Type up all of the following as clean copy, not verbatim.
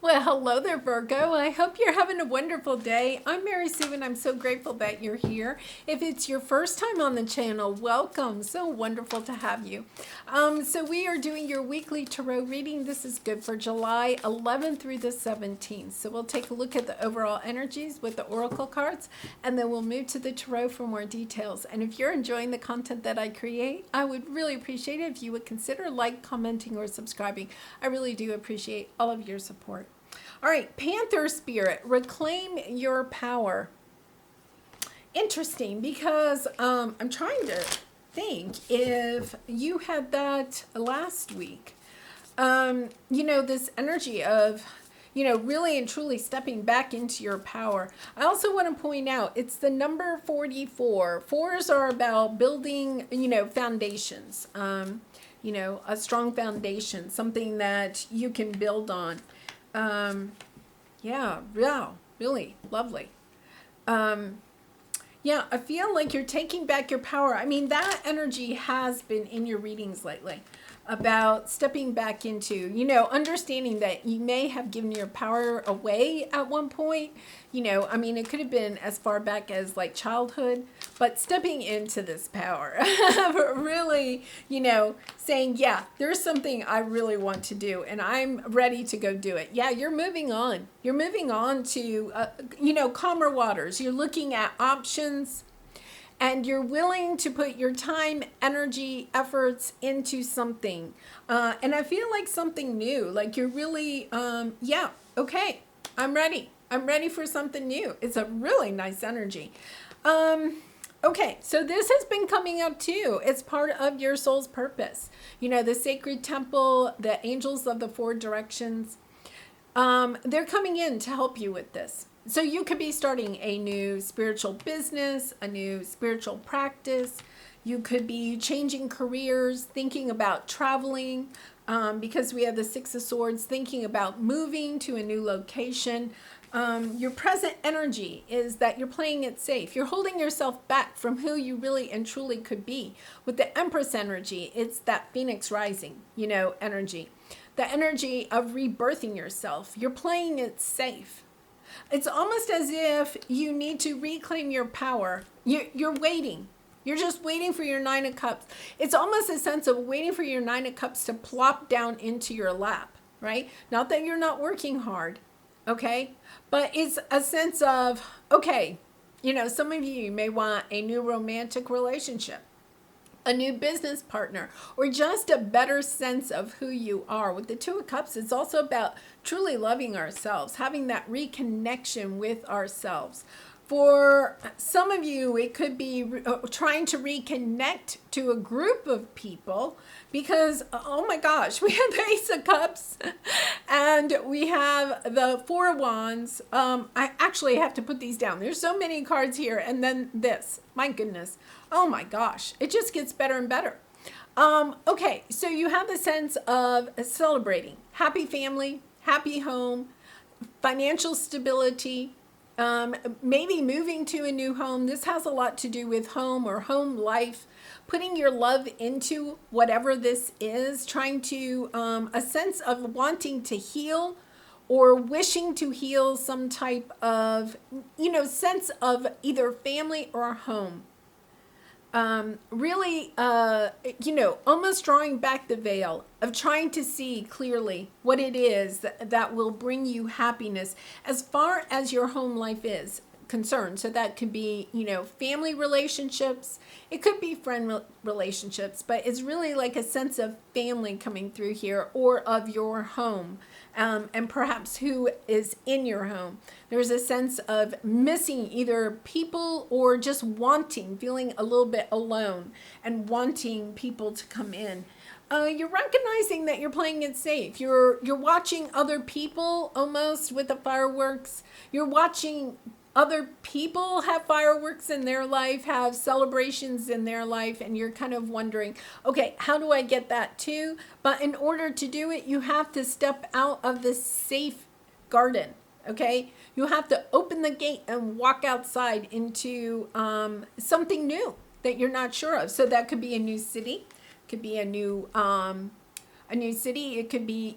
Well, hello there, Virgo. I hope you're having a wonderful day. I'm Mary Sue, and I'm so grateful that you're here. If it's your first time on the channel, welcome. So wonderful to have you. So we are doing your weekly tarot reading. This is good for July 11th through the 17th. So we'll take a look at the overall energies with the oracle cards, and then we'll move to the tarot for more details. And if you're enjoying the content that I create, I would really appreciate it if you would consider commenting, or subscribing. I really do appreciate all of your support. All right, Panther Spirit, reclaim your power. Interesting, because I'm trying to think if you had that last week. This energy of, really and truly stepping back into your power. I also want to point out, it's the number 44. Fours are about building, foundations, a strong foundation, something that you can build on. Yeah, really lovely. Yeah, I feel like you're taking back your power. I mean, that energy has been in your readings lately about stepping back into, understanding that you may have given your power away at one point. It could have been as far back as like childhood, but stepping into this power, really, saying, yeah, there's something I really want to do and I'm ready to go do it. Yeah, you're moving on. You're moving on to, calmer waters. You're looking at options. And you're willing to put your time, energy, efforts into something. And I feel like something new. Like you're really, okay, I'm ready. I'm ready for something new. It's a really nice energy. Okay, so this has been coming up too. It's part of your soul's purpose. The sacred temple, the angels of the four directions, they're coming in to help you with this. So you could be starting a new spiritual business, a new spiritual practice. You could be changing careers, thinking about traveling, because we have the Six of Swords, thinking about moving to a new location. Your present energy is that you're playing it safe. You're holding yourself back from who you really and truly could be. With the Empress energy, it's that Phoenix rising, energy. The energy of rebirthing yourself. You're playing it safe. It's almost as if you need to reclaim your power. You're waiting. You're just waiting for your Nine of Cups. It's almost a sense of waiting for your Nine of Cups to plop down into your lap, right? Not that you're not working hard, okay? But it's a sense of, okay, some of you may want a new romantic relationship, a new business partner, or just a better sense of who you are. With the Two of Cups, it's also about truly loving ourselves, having that reconnection with ourselves. For some of you, it could be trying to reconnect to a group of people because, oh my gosh, we have the Ace of Cups and we have the Four of Wands. I actually have to put these down. There's so many cards here. And then this, my goodness. Oh my gosh, it just gets better and better. Okay, so you have the sense of celebrating. Happy family, happy home, financial stability, maybe moving to a new home. This has a lot to do with home or home life, putting your love into whatever this is, trying to, a sense of wanting to heal or wishing to heal some type of, sense of either family or home. Really, almost drawing back the veil of trying to see clearly what it is that will bring you happiness as far as your home life is concerned. So that could be, family relationships. It could be friend relationships, but it's really like a sense of family coming through here, or of your home. And perhaps who is in your home. There's a sense of missing either people or just feeling a little bit alone and wanting people to come in. You're recognizing that you're playing it safe. You're watching other people almost with the fireworks. You're watching other people have fireworks in their life, have celebrations in their life, and you're kind of wondering, okay, how do I get that too? But in order to do it, you have to step out of the safe garden, okay? You have to open the gate and walk outside into something new that you're not sure of. So that could be a new city, could be a new city. It could be,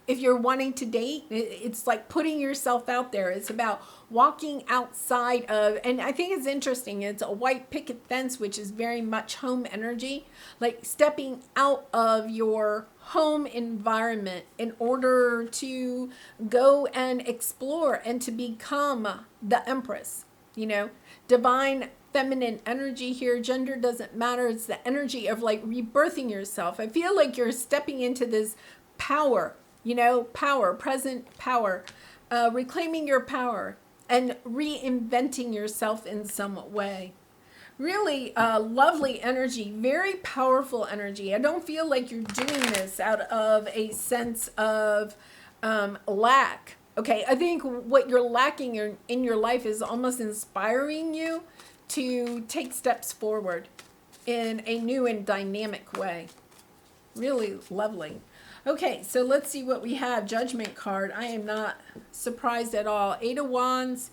if you're wanting to date, it's like putting yourself out there. It's about walking outside of, and I think it's interesting. It's a white picket fence, which is very much home energy, like stepping out of your home environment in order to go and explore and to become the Empress, divine feminine energy here. Gender doesn't matter. It's the energy of like rebirthing yourself. I feel like you're stepping into this power, power, present power, reclaiming your power and reinventing yourself in some way. Really lovely energy, very powerful energy. I don't feel like you're doing this out of a sense of lack. Okay, I think what you're lacking in your life is almost inspiring you to take steps forward in a new and dynamic way. Really lovely. Okay, so let's see what we have. Judgment card. I am not surprised at all. 8 of Wands,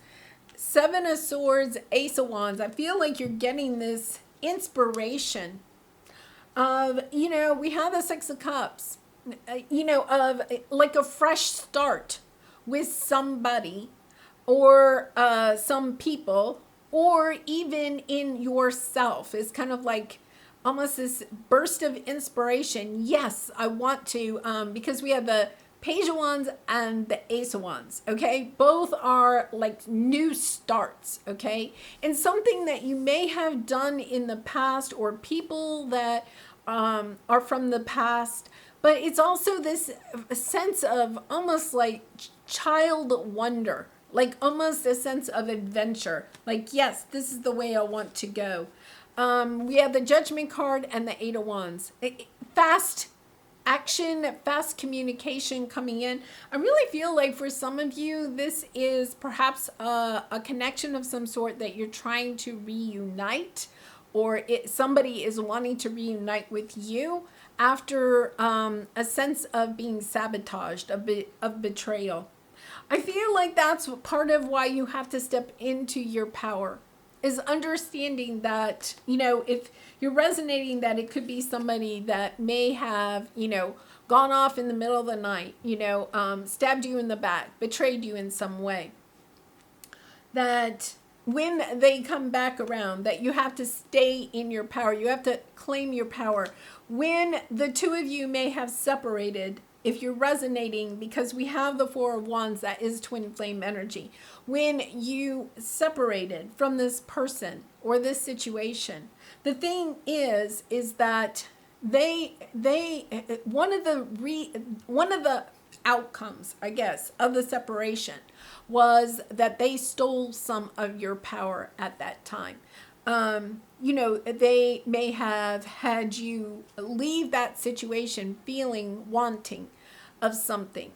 7 of Swords, Ace of Wands. I feel like you're getting this inspiration of, we have the 6 of Cups, of like a fresh start with somebody or some people, or even in yourself. It's kind of like almost this burst of inspiration. Yes, I want to, because we have the Page of Wands and the Ace of Wands, okay? Both are like new starts, okay? And something that you may have done in the past, or people that are from the past, but it's also this sense of almost like child wonder, like almost a sense of adventure. Like, yes, this is the way I want to go. We have the Judgment card and the 8 of Wands. Fast action, fast communication coming in. I really feel like for some of you, this is perhaps a connection of some sort that you're trying to reunite, or somebody is wanting to reunite with you after a sense of being sabotaged, of betrayal. I feel like that's part of why you have to step into your power, is understanding that, if you're resonating that it could be somebody that may have, gone off in the middle of the night, stabbed you in the back, betrayed you in some way, that when they come back around, that you have to stay in your power. You have to claim your power. When the two of you may have separated, if you're resonating, because we have the 4 of Wands, that is twin flame energy. When you separated from this person or this situation, the thing is that one of the outcomes, I guess, of the separation was that they stole some of your power at that time. They may have had you leave that situation feeling wanting of something,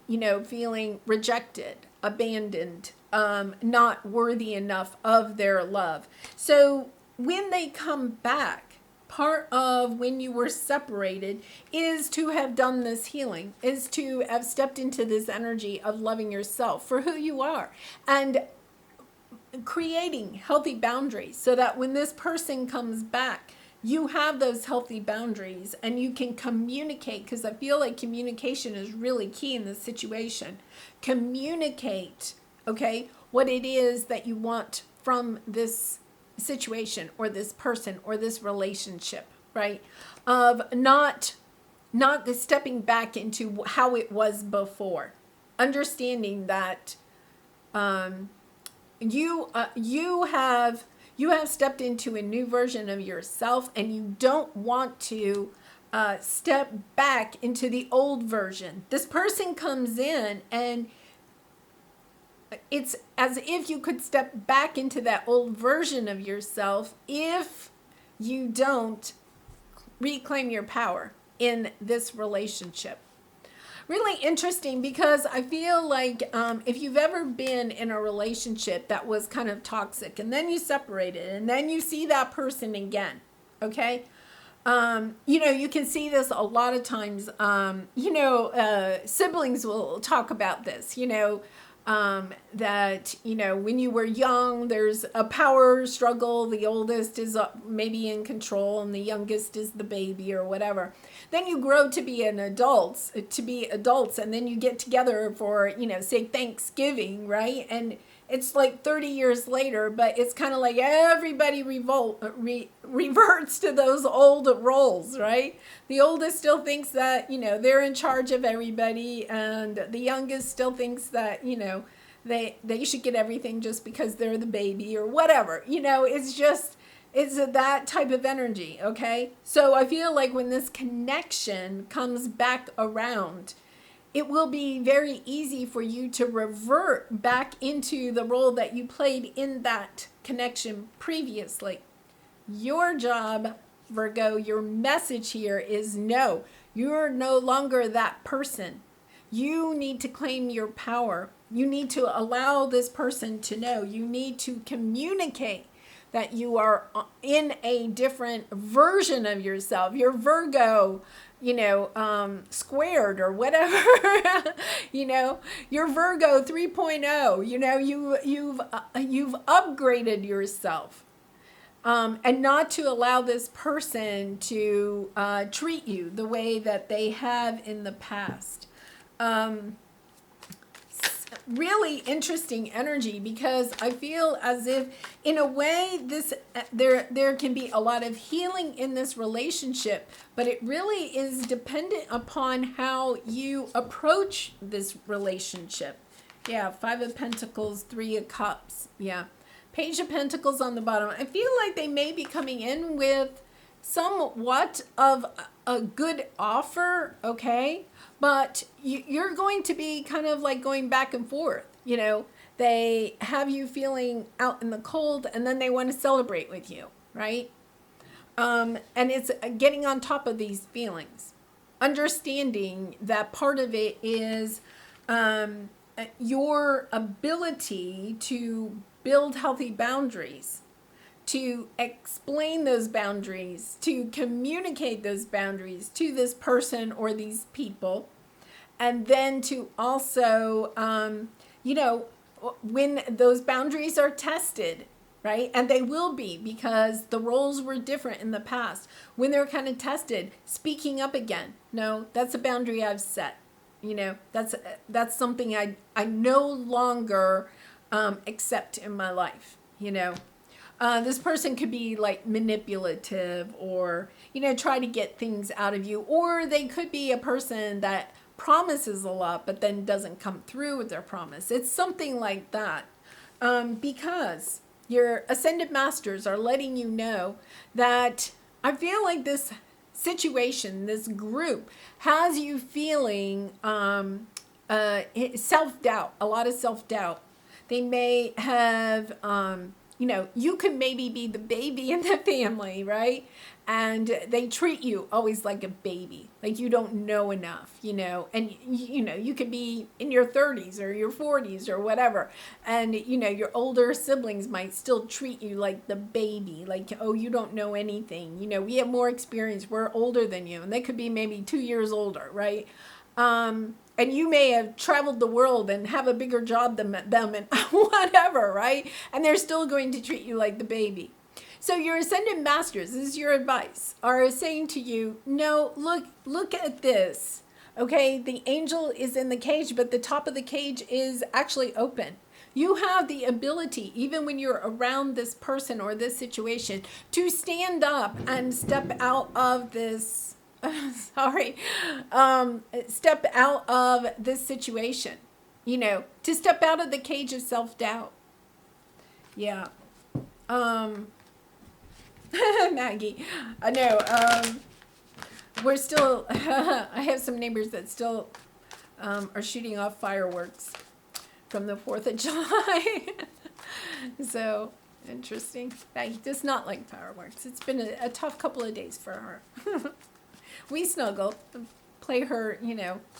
feeling rejected, abandoned, not worthy enough of their love. So when they come back, part of when you were separated is to have done this healing, is to have stepped into this energy of loving yourself for who you are, and creating healthy boundaries so that when this person comes back, you have those healthy boundaries and you can communicate, because I feel like communication is really key in this situation. Communicate, okay, what it is that you want from this situation or this person or this relationship, right? Of not stepping back into how it was before. Understanding that you have stepped into a new version of yourself, and you don't want to step back into the old version. This person comes in, and it's as if you could step back into that old version of yourself if you don't reclaim your power in this relationship. Really interesting, because I feel like if you've ever been in a relationship that was kind of toxic, and then you separated, and then you see that person again, okay? You can see this a lot of times. Siblings will talk about this, That, when you were young, there's a power struggle. The oldest is maybe in control and the youngest is the baby or whatever. Then you grow to be adults, and then you get together for, say Thanksgiving, right? And it's like 30 years later, but it's kind of like everybody reverts to those old roles, right? The oldest still thinks that, they're in charge of everybody, and the youngest still thinks that, they should get everything just because they're the baby or whatever. It's that type of energy, okay? So I feel like when this connection comes back around, it will be very easy for you to revert back into the role that you played in that connection previously. Your job, Virgo, your message here is no, you're no longer that person. You need to claim your power. You need to allow this person to know. You need to communicate that you are in a different version of yourself. You're Virgo, squared or whatever. You're Virgo 3.0. You've upgraded yourself, and not to allow this person to treat you the way that they have in the past. Really interesting energy, because I feel as if, in a way, there can be a lot of healing in this relationship, but it really is dependent upon how you approach this relationship. Yeah, 5 of Pentacles, 3 of Cups. Yeah, Page of Pentacles on the bottom. I feel like they may be coming in with somewhat of a good offer, okay? But you're going to be kind of like going back and forth. They have you feeling out in the cold, and then they want to celebrate with you, right? And it's getting on top of these feelings. Understanding that part of it is your ability to build healthy boundaries, to explain those boundaries, to communicate those boundaries to this person or these people, and then to also, when those boundaries are tested, right? And they will be, because the roles were different in the past. When they're kind of tested, speaking up again. No, that's a boundary I've set. That's something I no longer accept in my life, This person could be like manipulative, or, try to get things out of you. Or they could be a person that promises a lot, but then doesn't come through with their promise. It's something like that. Because your ascended masters are letting you know that I feel like this situation, this group, has you feeling self-doubt, a lot of self-doubt. They may have, you could maybe be the baby in the family, right? And they treat you always like a baby, like you don't know enough, and, you could be in your 30s or your 40s or whatever. And, your older siblings might still treat you like the baby, like, oh, you don't know anything. We have more experience. We're older than you. And they could be maybe 2 years older, right? And you may have traveled the world and have a bigger job than them and whatever, right? And they're still going to treat you like the baby. So your ascended masters, this is your advice, are saying to you, no, look at this. Okay, the angel is in the cage, but the top of the cage is actually open. You have the ability, even when you're around this person or this situation, to stand up and step out of this, step out of this situation, to step out of the cage of self-doubt. Yeah. Maggie, I know, we're still, I have some neighbors that still are shooting off fireworks from the 4th of July. So, interesting. Maggie does not like fireworks. It's been a tough couple of days for her. We snuggle, play her,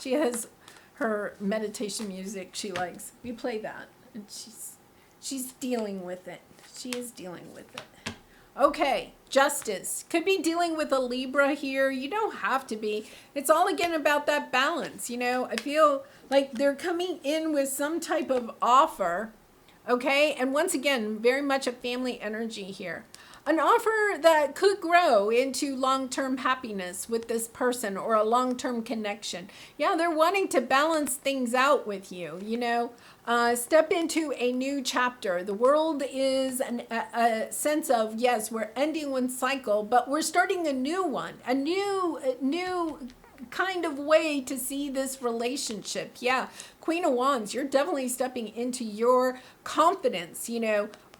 she has her meditation music she likes. We play that, and she's dealing with it. She is dealing with it. Okay, justice. Could be dealing with a Libra here. You don't have to be. It's all again about that balance. I feel like they're coming in with some type of offer. Okay, and once again, very much a family energy here. An offer that could grow into long-term happiness with this person or a long-term connection. Yeah, they're wanting to balance things out with you, step into a new chapter. The world is a sense of, yes, we're ending one cycle, but we're starting a new one, a new kind of way to see this relationship. Yeah, Queen of Wands, you're definitely stepping into your confidence,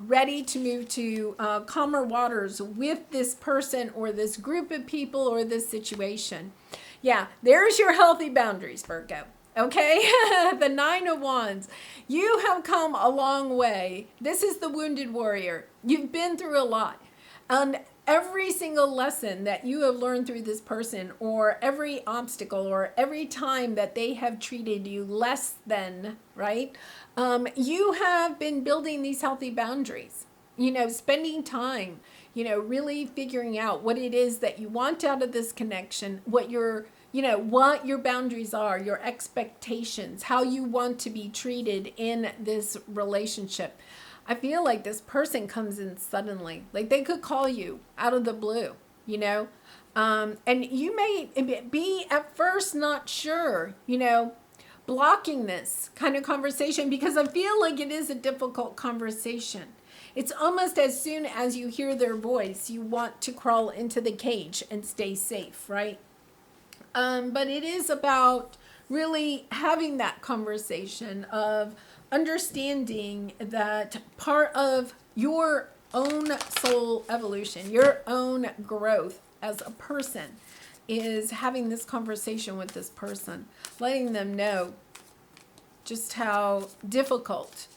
ready to move to calmer waters with this person or this group of people or this situation. Yeah, there's your healthy boundaries, Virgo. Okay, the Nine of Wands. You have come a long way. This is the wounded warrior. You've been through a lot. And every single lesson that you have learned through this person, or every obstacle, or every time that they have treated you less than, right? You have been building these healthy boundaries, spending time, really figuring out what it is that you want out of this connection, what your boundaries are, your expectations, how you want to be treated in this relationship. I feel like this person comes in suddenly, like they could call you out of the blue, and you may be at first not sure, blocking this kind of conversation because I feel like it is a difficult conversation. It's almost as soon as you hear their voice, you want to crawl into the cage and stay safe, right? But it is about really having that conversation of understanding that part of your own soul evolution, your own growth as a person, is having this conversation with this person, letting them know just how difficult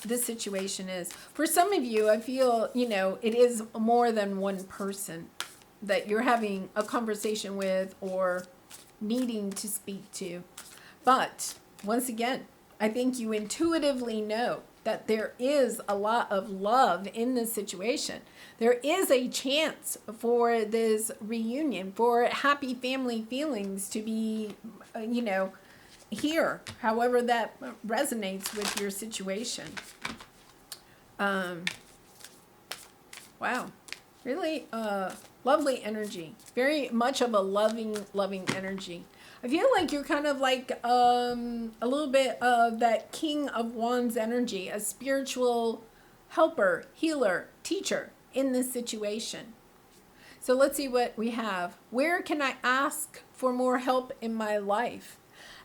this situation is. For some of you, I feel, it is more than one person that you're having a conversation with or needing to speak to. But once again, I think you intuitively know that there is a lot of love in this situation. There is a chance for this reunion, for happy family feelings to be, here, however that resonates with your situation. Wow. Really lovely energy. Very much of a loving energy. I feel like you're kind of like a little bit of that King of Wands energy, a spiritual helper, healer, teacher in this situation. So let's see what we have. Where can I ask for more help in my life?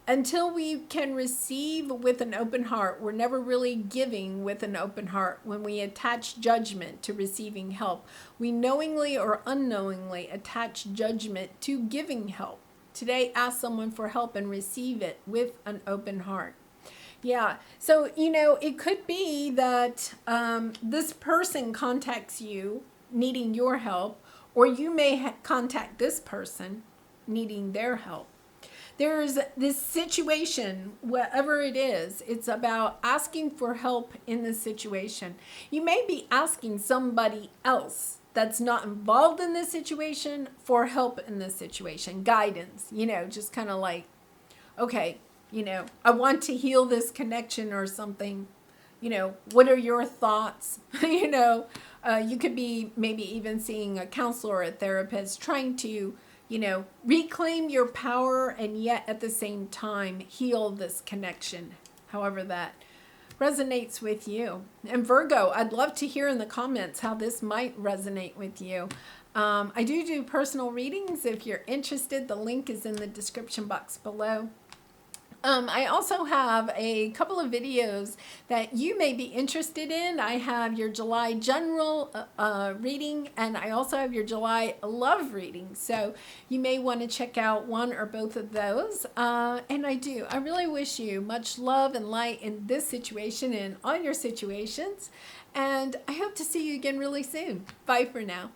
Until we can receive with an open heart, we're never really giving with an open heart. When we attach judgment to receiving help, we knowingly or unknowingly attach judgment to giving help. Today, ask someone for help and receive it with an open heart. Yeah, so, it could be that this person contacts you needing your help, or you may contact this person needing their help. There's this situation, whatever it is, it's about asking for help in this situation. You may be asking somebody else that's not involved in this situation for help in this situation, guidance, just kind of like, okay, I want to heal this connection or something. What are your thoughts? You could be maybe even seeing a counselor or a therapist trying to reclaim your power and yet at the same time heal this connection, however that resonates with you. And Virgo, I'd love to hear in the comments how this might resonate with you. I do personal readings. If you're interested, the link is in the description box below. I also have a couple of videos that you may be interested in. I have your July general reading, and I also have your July love reading. So you may want to check out one or both of those. And I really wish you much love and light in this situation and all your situations. And I hope to see you again really soon. Bye for now.